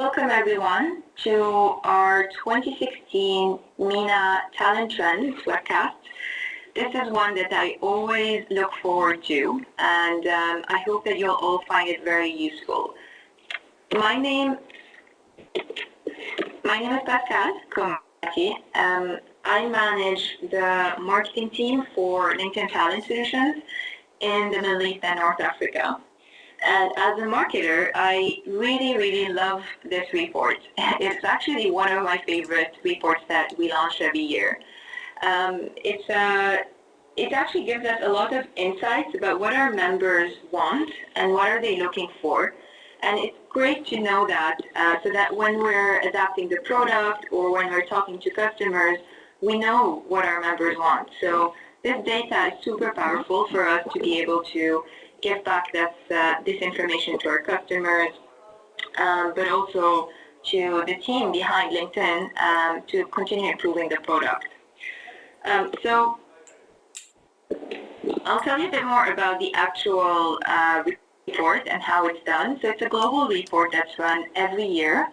Welcome everyone to our 2016 MENA Talent Trends webcast. This is one that I always look forward to, and I hope that you'll all find it very useful. My name is Pascal Komati. I manage the marketing team for LinkedIn Talent Solutions in the Middle East and North Africa. And as a marketer, I really love this report. It's actually one of my favorite reports that we launch every year. It actually gives us a lot of insights about what our members want and what are they looking for. And it's great to know that so that when we're adapting the product or when we're talking to customers, we know what our members want. So this data is super powerful for us to be able to give back this information to our customers, but also to the team behind LinkedIn to continue improving the product. So I'll tell you a bit more about the actual report and how it's done. So it's a global report that's run every year.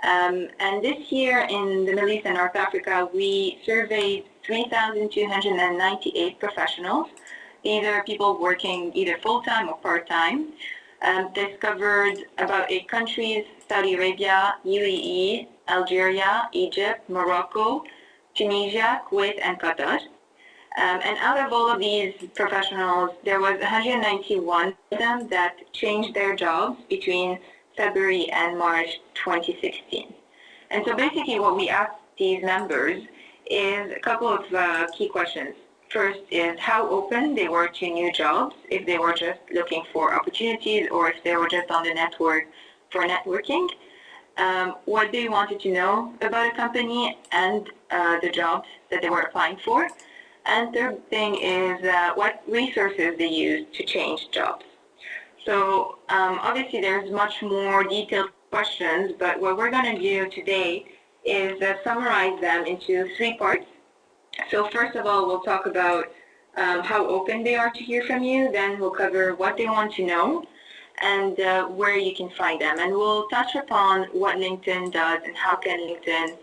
And this year in the Middle East and North Africa, we surveyed 3,298 professionals. These are people working either full-time or part-time. This covered about 8 countries: Saudi Arabia, UAE, Algeria, Egypt, Morocco, Tunisia, Kuwait, and Qatar. And out of all of these professionals, there was 191 of them that changed their jobs between February and March 2016. And so basically what we asked these members is a couple of key questions. First is how open they were to new jobs, if they were just looking for opportunities or if they were just on the network for networking, what they wanted to know about a company and the jobs that they were applying for. And third thing is what resources they used to change jobs. So obviously there's much more detailed questions, but what we're going to do today is summarize them into 3 parts. So first of all, we'll talk about how open they are to hear from you. Then we'll cover what they want to know and where you can find them. And we'll touch upon what LinkedIn does and how can LinkedIn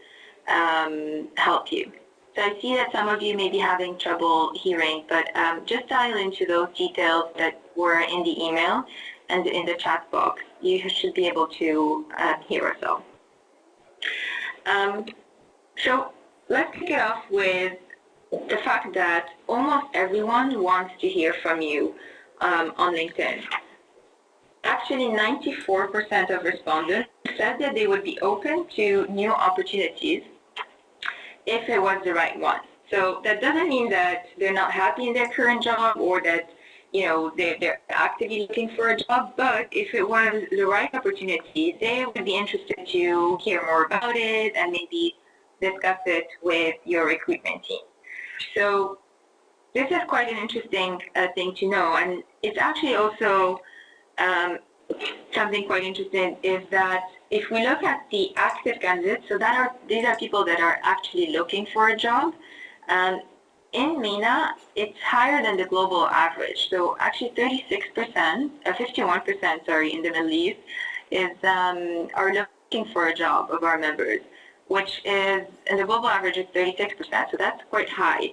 help you. So I see that some of you may be having trouble hearing, but just dial into those details that were in the email and in the chat box. You should be able to hear us all. So let's kick it off with the fact that almost everyone wants to hear from you on LinkedIn. Actually, 94% of respondents said that they would be open to new opportunities if it was the right one. So that doesn't mean that they're not happy in their current job or that they're actively looking for a job, but if it was the right opportunity, they would be interested to hear more about it and maybe discuss it with your recruitment team. So this is quite an interesting thing to know, and it's actually also something quite interesting is that if we look at the active candidates, so these are people that are actually looking for a job, in MENA, it's higher than the global average. So actually 51%, sorry, in the Middle East are looking for a job of our members, which is, and the global average is 36%, so that's quite high.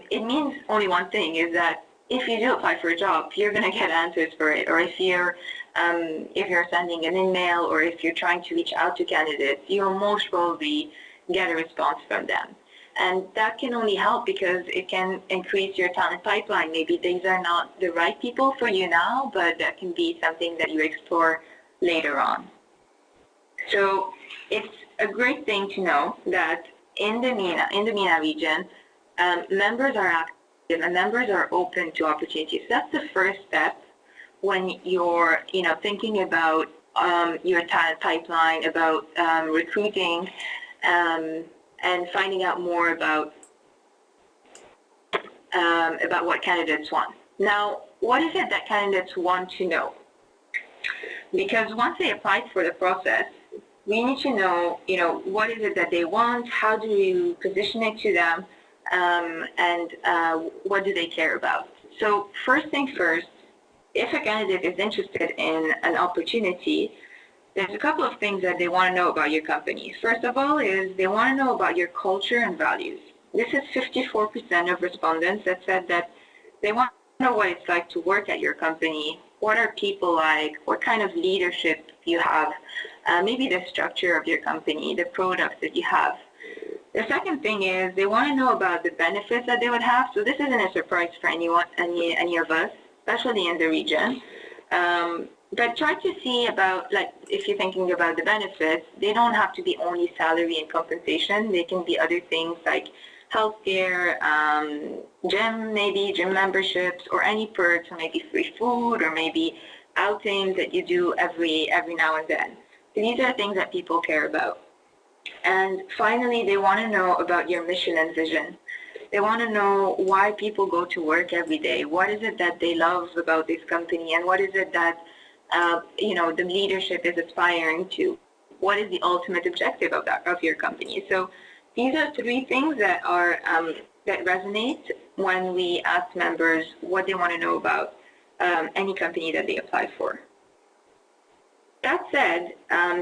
It means only one thing, is that if you do apply for a job, you're going to get answers for it, or if you're sending an email or if you're trying to reach out to candidates, you'll most probably get a response from them. And that can only help because it can increase your talent pipeline. Maybe these are not the right people for you now, but that can be something that you explore later on. So it's a great thing to know that in the MENA region, members are active and members are open to opportunities. That's the first step when you're thinking about your talent pipeline, about recruiting, and finding out more about what candidates want. Now, what is it that candidates want to know? Because once they applied for the process, we need to know, what is it that they want, how do you position it to them, and what do they care about. So first thing first, if a candidate is interested in an opportunity, there's a couple of things that they want to know about your company. First of all is they want to know about your culture and values. This is 54% of respondents that said that they want to know what it's like to work at your company. What are people like? What kind of leadership you have? Maybe the structure of your company, the products that you have. The second thing is they want to know about the benefits that they would have. So this isn't a surprise for anyone, any of us, especially in the region. But try to see about, like, if you're thinking about the benefits, they don't have to be only salary and compensation. They can be other things like healthcare, gym memberships, or any perks, or maybe free food, or maybe outings that you do every now and then. So these are things that people care about. And finally, they want to know about your mission and vision. They want to know why people go to work every day. What is it that they love about this company, and what is it that the leadership is aspiring to? What is the ultimate objective of your company? So these are three things that are that resonate when we ask members what they want to know about any company that they apply for. That said,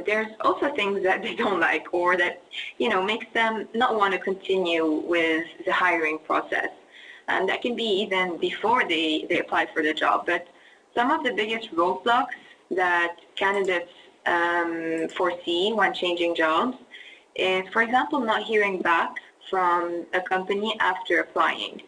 there's also things that they don't like, or that makes them not want to continue with the hiring process. And that can be even before they apply for the job. But some of the biggest roadblocks that candidates foresee when changing jobs is, for example, not hearing back from a company after applying.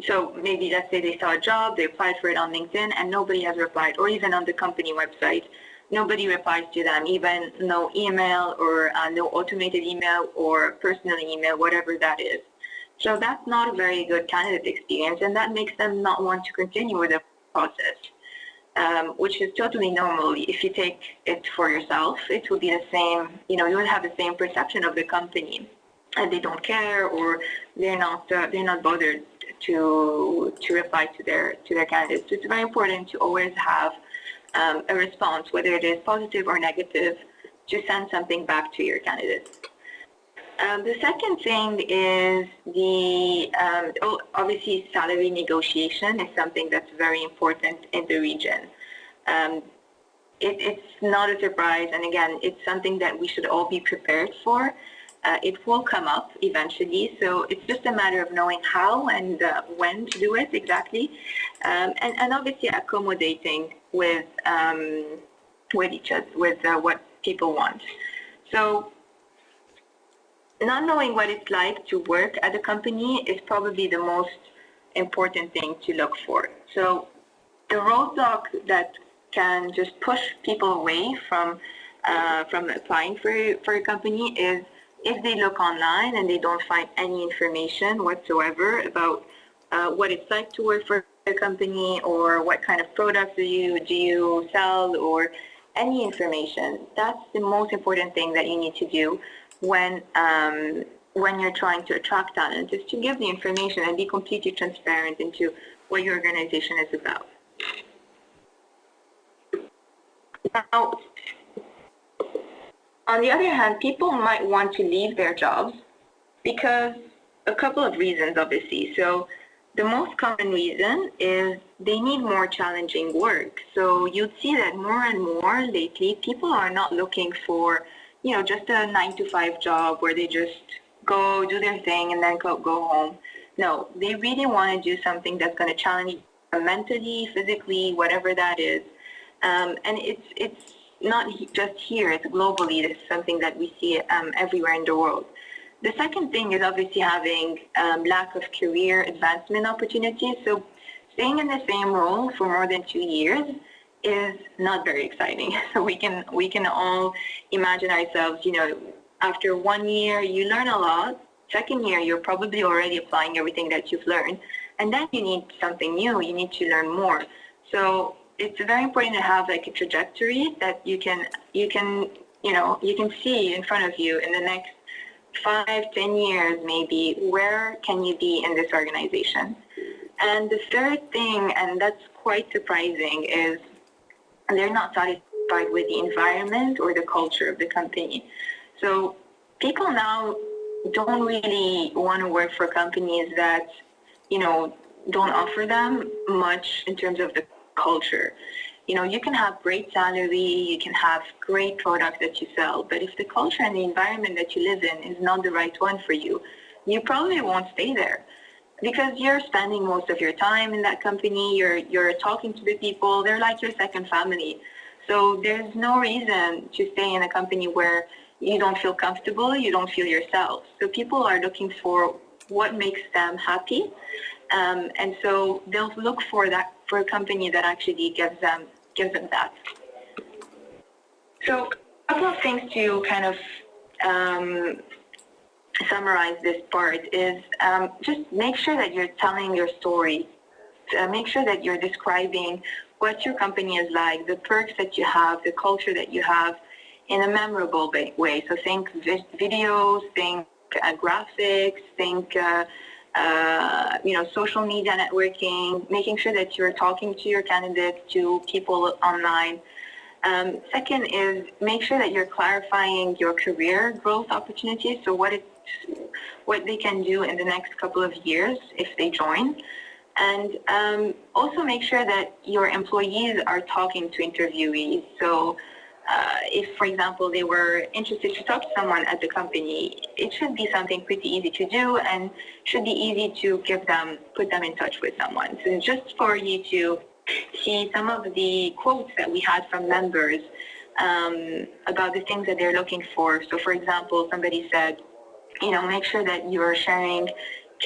So maybe let's say they saw a job, they applied for it on LinkedIn, and nobody has replied, or even on the company website, nobody replies to them, even no email or no automated email or personal email, whatever that is. So that's not a very good candidate experience, and that makes them not want to continue with the process, which is totally normal. If you take it for yourself, it will be the same, you will have the same perception of the company. And they don't care, or they're not bothered to reply to their candidates. So it's very important to always have a response, whether it is positive or negative, to send something back to your candidates. The second thing is obviously salary negotiation is something that's very important in the region. It's not a surprise, and again, it's something that we should all be prepared for. It will come up eventually, so it's just a matter of knowing how and when to do it exactly, and obviously accommodating with each other, with what people want. So not knowing what it's like to work at a company is probably the most important thing to look for. So the roadblock that can just push people away from applying for a company is if they look online and they don't find any information whatsoever about what it's like to work for a company, or what kind of products do you sell, or any information. That's the most important thing that you need to do when you're trying to attract talent, is to give the information and be completely transparent into what your organization is about. Now, on the other hand, people might want to leave their jobs because a couple of reasons, obviously. So the most common reason is they need more challenging work. So you'd see that more and more lately, people are not looking for, just a 9-to-5 job where they just go do their thing and then go home. No, they really want to do something that's going to challenge them mentally, physically, whatever that is. And it's not just here, it's globally. It's something that we see everywhere in the world. The second thing is obviously having lack of career advancement opportunities. So staying in the same role for more than 2 years is not very exciting. So we can all imagine ourselves, after 1 year, you learn a lot. Second year, you're probably already applying everything that you've learned. And then you need something new. You need to learn more. So it's very important to have like a trajectory that you can see in front of you in the next 5-10 years, maybe, where can you be in this organization? And the third thing, and that's quite surprising, is they're not satisfied with the environment or the culture of the company. So people now don't really want to work for companies that, don't offer them much in terms of the culture. You can have great salary, you can have great products that you sell, but if the culture and the environment that you live in is not the right one for you, you probably won't stay there because you're spending most of your time in that company, you're talking to the people, they're like your second family. So there's no reason to stay in a company where you don't feel comfortable, you don't feel yourself. So people are looking for what makes them happy. And so they'll look for a company that actually gives them that. So a couple of things to kind of summarize this part is just make sure that you're telling your story. Make sure that you're describing what your company is like, the perks that you have, the culture that you have in a memorable way. So think videos, think graphics, think social media networking, making sure that you're talking to your candidates, to people online. Second is make sure that you're clarifying your career growth opportunities, so what they can do in the next couple of years if they join. And also make sure that your employees are talking to interviewees. So if, for example, they were interested to talk to someone at the company, it should be something pretty easy to do and should be easy to put them in touch with someone. So just for you to see some of the quotes that we had from members about the things that they're looking for. So, for example, somebody said, make sure that you're sharing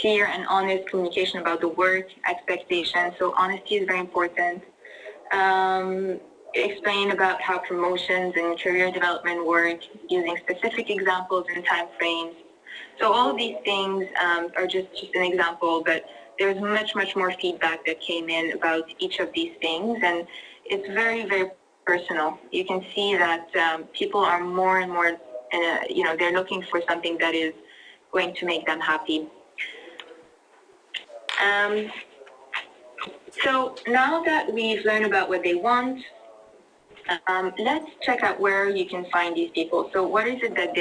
clear and honest communication about the work expectations. So honesty is very important. Explain about how promotions and career development work using specific examples and time frames. So all of these things are just an example, but there's much, much more feedback that came in about each of these things, and it's very, very personal. You can see that people are more and more, they're looking for something that is going to make them happy. So now that we've learned about what they want, let's check out where you can find these people. So what is it that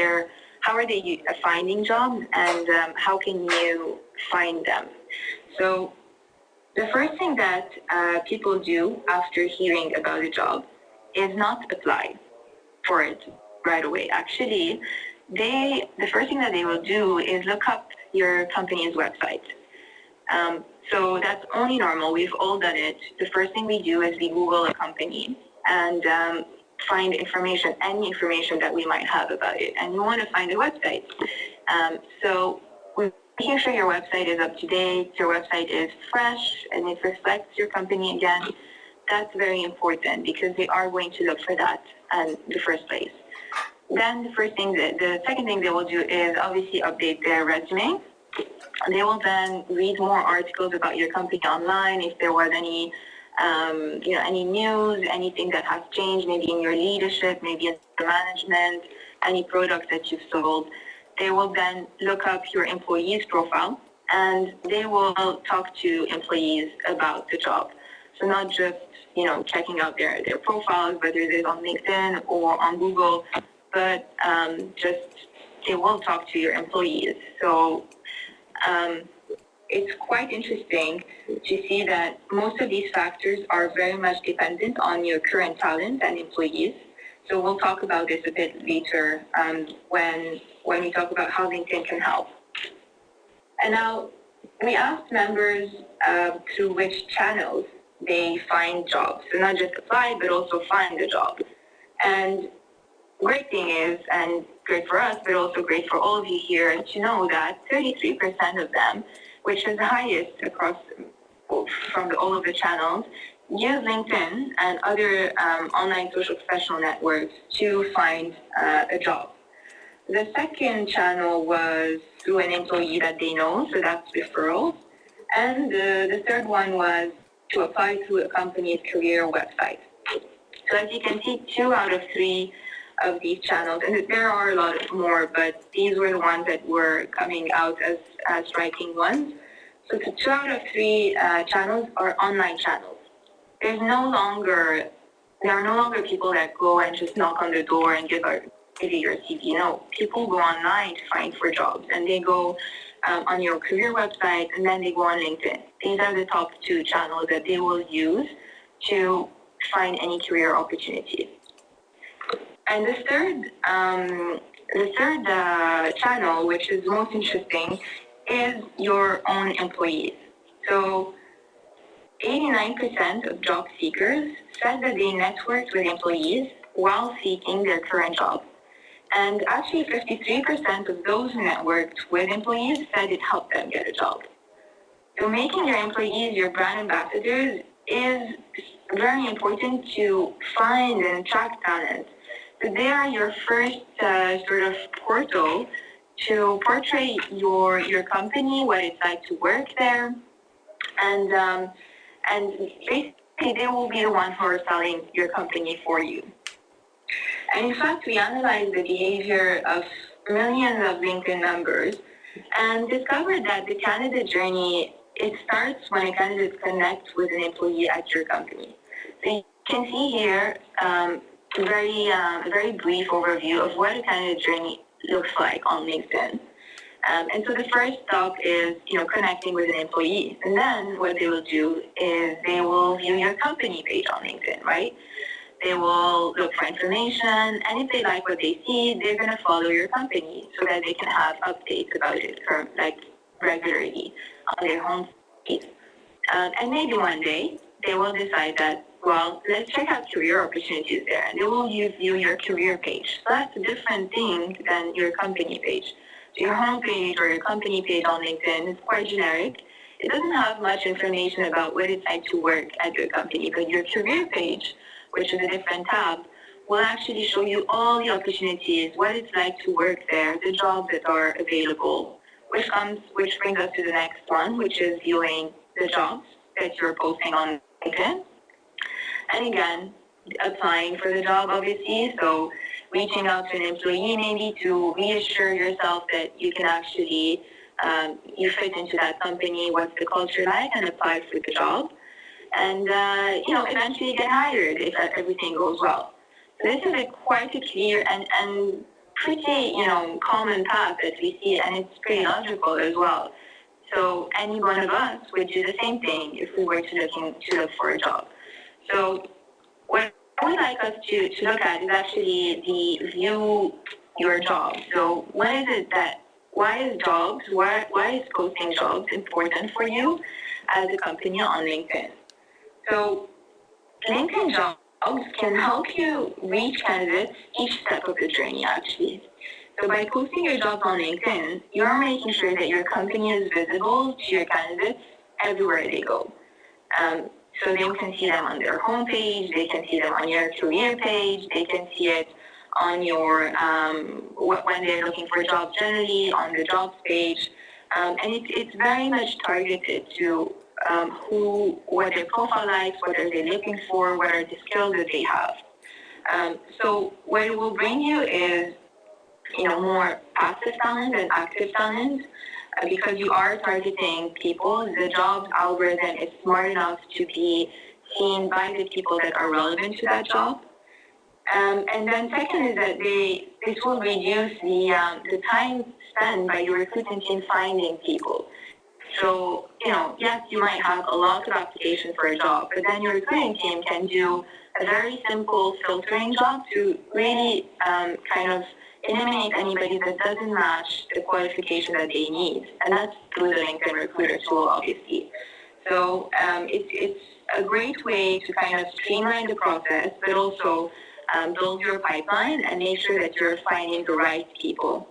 how are they finding jobs, and how can you find them? So the first thing that people do after hearing about a job is not apply for it right away. Actually, the first thing that they will do is look up your company's website. So that's only normal. We've all done it. The first thing we do is we Google a company and find information, any information that we might have about it. And you want to find a website. So making sure your website is up to date, your website is fresh, and it reflects your company again. That's very important because they are going to look for that in the first place. Then the second thing they will do is obviously update their resume. They will then read more articles about your company online if there was any news, anything that has changed, maybe in your leadership, maybe in the management, any products that you've sold. They will then look up your employees' profile, and they will talk to employees about the job. So not just, checking out their profiles, whether it is on LinkedIn or on Google, but they will talk to your employees. So it's quite interesting to see that most of these factors are very much dependent on your current talent and employees. So we'll talk about this a bit later when we talk about how LinkedIn can help. And now we asked members through which channels they find jobs. So not just apply, but also find a job. And great thing is, and great for us, but also great for all of you here, to know that 33% of them, which is the highest across from all of the channels, use LinkedIn and other online social professional networks to find a job. The second channel was through an employee that they know, so that's referrals. And the third one was to apply through a company's career website. So as you can see, 2 out of 3 of these channels, and there are a lot more, but these were the ones that were coming out as striking ones. So 2 out of 3 channels are online channels. There are no longer people that go and just knock on the door and give you your CV. No, people go online to find for jobs, and they go on your career website, and then they go on LinkedIn. These are the top 2 channels that they will use to find any career opportunities. And the third channel, which is most interesting, is your own employees. So 89% of job seekers said that they networked with employees while seeking their current job. And actually 53% of those who networked with employees said it helped them get a job. So making your employees your brand ambassadors is very important to find and attract talent. So they are your first sort of portal to portray your company, what it's like to work there, and basically they will be the ones who are selling your company for you. And in fact, we analyzed the behavior of millions of LinkedIn members and discovered that the candidate journey, it starts when a candidate connects with an employee at your company. So you can see here a very brief overview of what a candidate journey looks like on LinkedIn. And so the first stop is, connecting with an employee. And then what they will do is they will view your company page on LinkedIn, right? They will look for information, and if they like what they see, they're going to follow your company so that they can have updates about it regularly on their home feed. And maybe one day they will decide that, well, let's check out career opportunities there, and they will view your career page. So that's a different thing than your company page. So your home page or your company page on LinkedIn is quite generic. It doesn't have much information about what it's like to work at your company, but your career page, which is a different tab, will actually show you all the opportunities, what it's like to work there, the jobs that are available, which brings us to the next one, which is viewing the jobs that you're posting on LinkedIn. And again, applying for the job, obviously, so reaching out to an employee maybe to reassure yourself that you can actually, you fit into that company, what's the culture like, and apply for the job. And, eventually get hired if everything goes well. So this is quite a clear and pretty, common path that we see, and it's pretty logical as well. So any one of us would do the same thing if we were to look for a job. So what I would like us to look at is actually the view your job. So why is posting jobs important for you as a company on LinkedIn? So LinkedIn jobs can help you reach candidates each step of the journey, actually. So by posting your jobs on LinkedIn, you're making sure that your company is visible to your candidates everywhere they go. So they can see them on their homepage, they can see them on your career page, they can see it on your, when they're looking for jobs generally, on the jobs page. And it's very much targeted to what their profile likes, what are they looking for, what are the skills that they have. So what it will bring you is, more passive talent than active talent, because you are targeting people. The jobs algorithm is smart enough to be seen by the people that are relevant to that job. And then second is that this will reduce the time spent by your recruiting team finding people. So, yes, you might have a lot of applications for a job, but then your recruiting team can do a very simple filtering job to really kind of eliminate anybody that doesn't match the qualification that they need. And that's through the LinkedIn Recruiter tool, obviously. So it's a great way to kind of streamline the process, but also build your pipeline and make sure that you're finding the right people.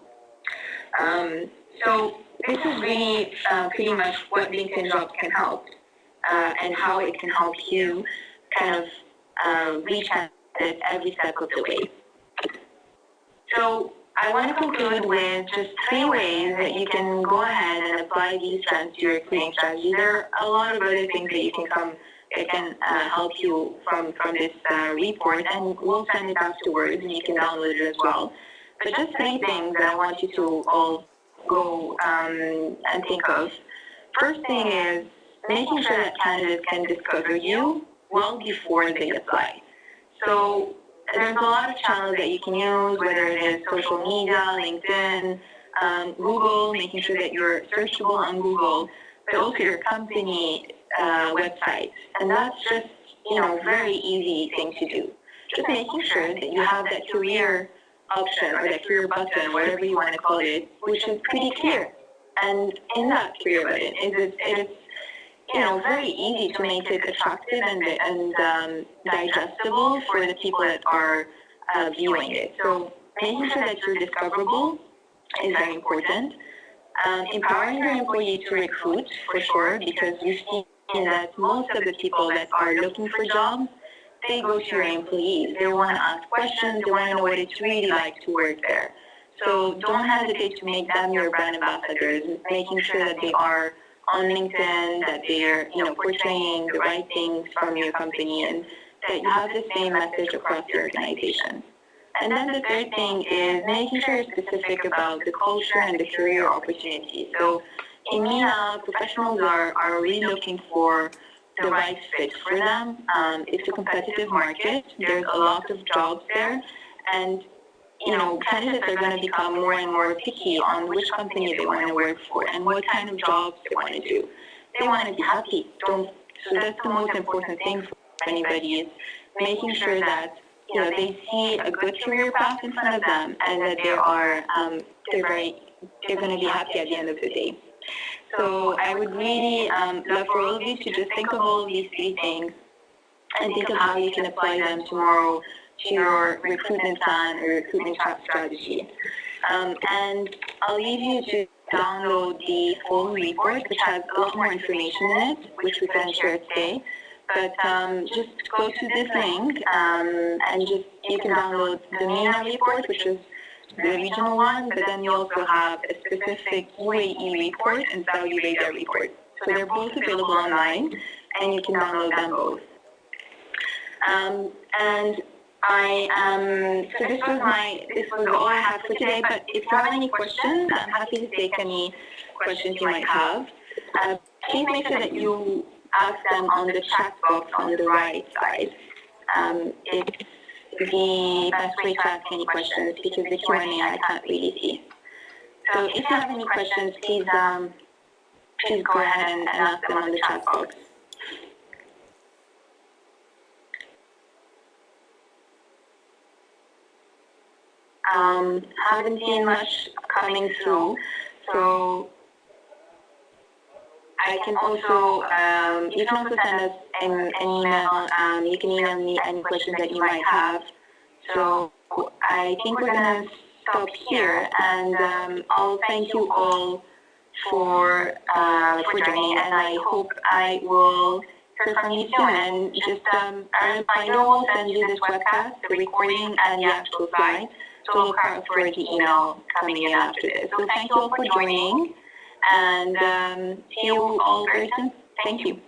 So this is really pretty much what LinkedIn Jobs can help and how it can help you kind of reach candidates every step of the way. So I want to conclude with just 3 ways that you can go ahead and apply these trends to your recruiting strategy. There are a lot of other things that can help you from this report, and we'll send it afterwards, and you can download it as well. But just 3 things that I want you to all go and think of. First thing is making sure that candidates can discover you well before they apply. So there's a lot of channels that you can use, whether it is social media, LinkedIn, Google, making sure that you're searchable on Google, but also your company website. And that's just very easy thing to do. Just making sure that you have that career option or that career button, whatever you want to call it, which is pretty clear. And in that career button, it is very easy to make it attractive and digestible for the people that are viewing it. So making sure that you're discoverable is very important. Empowering your employee to recruit, for sure, because we've seen that most of the people that are looking for jobs, they go to your employees. They want to ask questions. They want to know what it's really like to work there. So don't hesitate to make them your brand ambassadors, making sure that they are on LinkedIn, that they're portraying the right things from your company, and that you have the same message across your organization. And then the third thing is making sure you're specific about the culture and the career opportunities. So in MENA, professionals are really looking for the right fit for them. It's a competitive market. There's a lot of jobs there. And candidates are going to become more and more picky on which company they want to work for and what kind of jobs they want to do. They want to be happy. So that's the most important thing for anybody, is making sure that they see a good career path in front of them and that they're going to be happy at the end of the day. So I would really love for all of you to just think of all of these three things and think of how you can apply them tomorrow to your recruitment plan or recruitment strategy. And I'll leave you to download the full report, which has a lot more information in it, which we couldn't share today. But just go to this link and you can download the MENA report, which is the regional one, but then you also have a specific UAE report and Saudi Arabia report. So they're both available online, and you can download them both. So this was all I had for today, but if you have any questions, I'm happy to take any questions you might have. Please make sure that you ask them on the chat box on the right side. It's the best way to ask any questions because the Q&A I can't really see. So if you have any questions, please go ahead and ask them on the chat box. Haven't seen much coming through, so I can also, you can also send us an email. You can email me any questions that you might have. So I think we're going to stop here, and I'll thank you all for joining, and I hope I will hear from you soon. And just, I know I'll send you this webcast, the recording, and the actual slides. So look out for the email coming in after this. So thank you all for joining, and see you all very soon. Thank you.